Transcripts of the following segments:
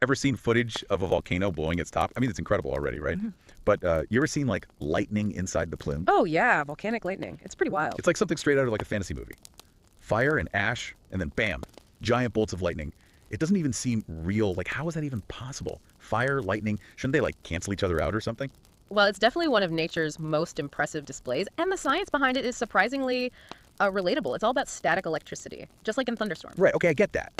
Ever seen footage of a volcano blowing its top? I mean, it's incredible already, right? Mhm. But you ever seen like lightning inside the plume? Oh yeah, volcanic lightning. It's pretty wild. It's like something straight out of like a fantasy movie. Fire and ash, and then bam, giant bolts of lightning. It doesn't even seem real. Like, how is that even possible? Fire, lightning, shouldn't they like cancel each other out or something? Well, it's definitely one of nature's most impressive displays, and the science behind it is surprisingly relatable. It's all about static electricity, just like in thunderstorms. Right, okay, I get that.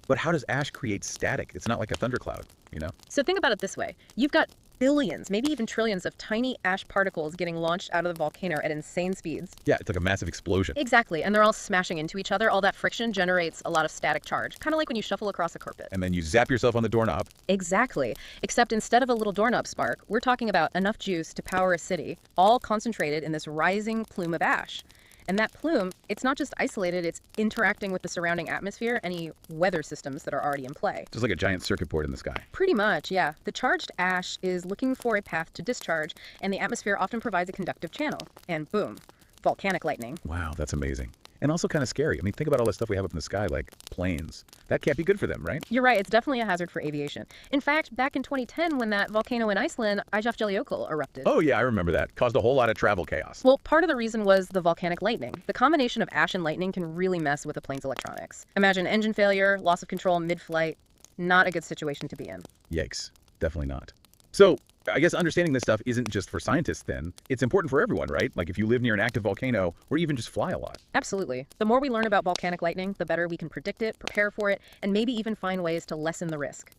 But how does ash create static? It's not like a thundercloud, you know? So think about it this way. You've got billions, maybe even trillions of tiny ash particles getting launched out of the volcano at insane speeds. Yeah, it's like a massive explosion. Exactly, and they're all smashing into each other. All that friction generates a lot of static charge, kind of like when you shuffle across a carpet. And then you zap yourself on the doorknob. Exactly, except instead of a little doorknob spark, we're talking about enough juice to power a city, all concentrated in this rising plume of ash. And that plume, it's not just isolated, it's interacting with the surrounding atmosphere, any weather systems that are already in play. Just like a giant circuit board in the sky. Pretty much, yeah. The charged ash is looking for a path to discharge, and the atmosphere often provides a conductive channel. And boom, volcanic lightning. Wow, that's amazing. And also kind of scary. I mean, think about all the stuff we have up in the sky, like planes. That can't be good for them, right? You're right, it's definitely a hazard for aviation. In fact, back in 2010, when that volcano in Iceland, Eyjafjallajökull, erupted. Oh, yeah, I remember that. Caused a whole lot of travel chaos. Well, part of the reason was the volcanic lightning. The combination of ash and lightning can really mess with a plane's electronics. Imagine engine failure, loss of control mid-flight. Not a good situation to be in. Yikes. Definitely not. So, I guess understanding this stuff isn't just for scientists then. It's important for everyone, right? Like if you live near an active volcano or even just fly a lot. Absolutely. The more we learn about volcanic lightning, the better we can predict it, prepare for it, and maybe even find ways to lessen the risk.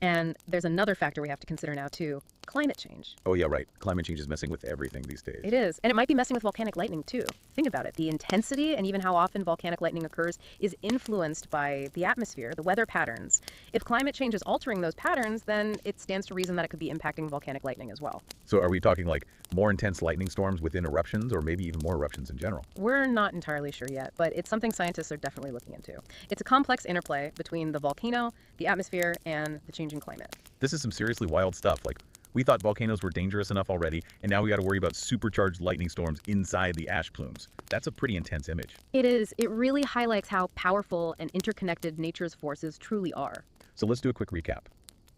And there's another factor we have to consider now too, climate change. Oh, yeah, right. Climate change is messing with everything these days. It is, and it might be messing with volcanic lightning too. Think about it. The intensity and even how often volcanic lightning occurs is influenced by the atmosphere, the weather patterns. If climate change is altering those patterns, then it stands to reason that it could be impacting volcanic lightning as well. So are we talking like more intense lightning storms within eruptions or maybe even more eruptions in general? We're not entirely sure yet, but it's something scientists are definitely looking into. It's a complex interplay between the volcano, the atmosphere, and the changing climate. This is some seriously wild stuff. Like, we thought volcanoes were dangerous enough already, and now we got to worry about supercharged lightning storms inside the ash plumes. That's a pretty intense image. It is. It really highlights how powerful and interconnected nature's forces truly are. So let's do a quick recap.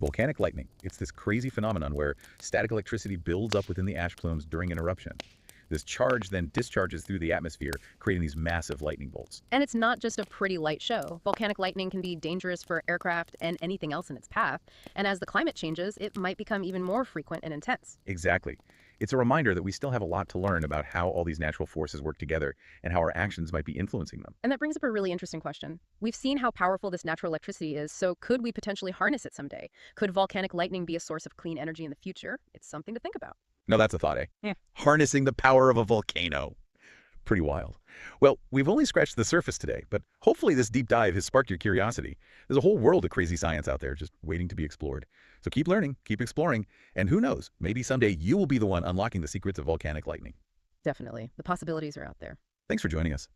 Volcanic lightning. It's this crazy phenomenon where static electricity builds up within the ash plumes during an eruption. This charge then discharges through the atmosphere, creating these massive lightning bolts. And it's not just a pretty light show. Volcanic lightning can be dangerous for aircraft and anything else in its path. And as the climate changes, it might become even more frequent and intense. Exactly. It's a reminder that we still have a lot to learn about how all these natural forces work together and how our actions might be influencing them. And that brings up a really interesting question. We've seen how powerful this natural electricity is, so could we potentially harness it someday? Could volcanic lightning be a source of clean energy in the future? It's something to think about. Now that's a thought, eh? Yeah. Harnessing the power of a volcano. Pretty wild. Well, we've only scratched the surface today, but hopefully this deep dive has sparked your curiosity. There's a whole world of crazy science out there just waiting to be explored. So keep learning, keep exploring, and who knows, maybe someday you will be the one unlocking the secrets of volcanic lightning. Definitely. The possibilities are out there. Thanks for joining us.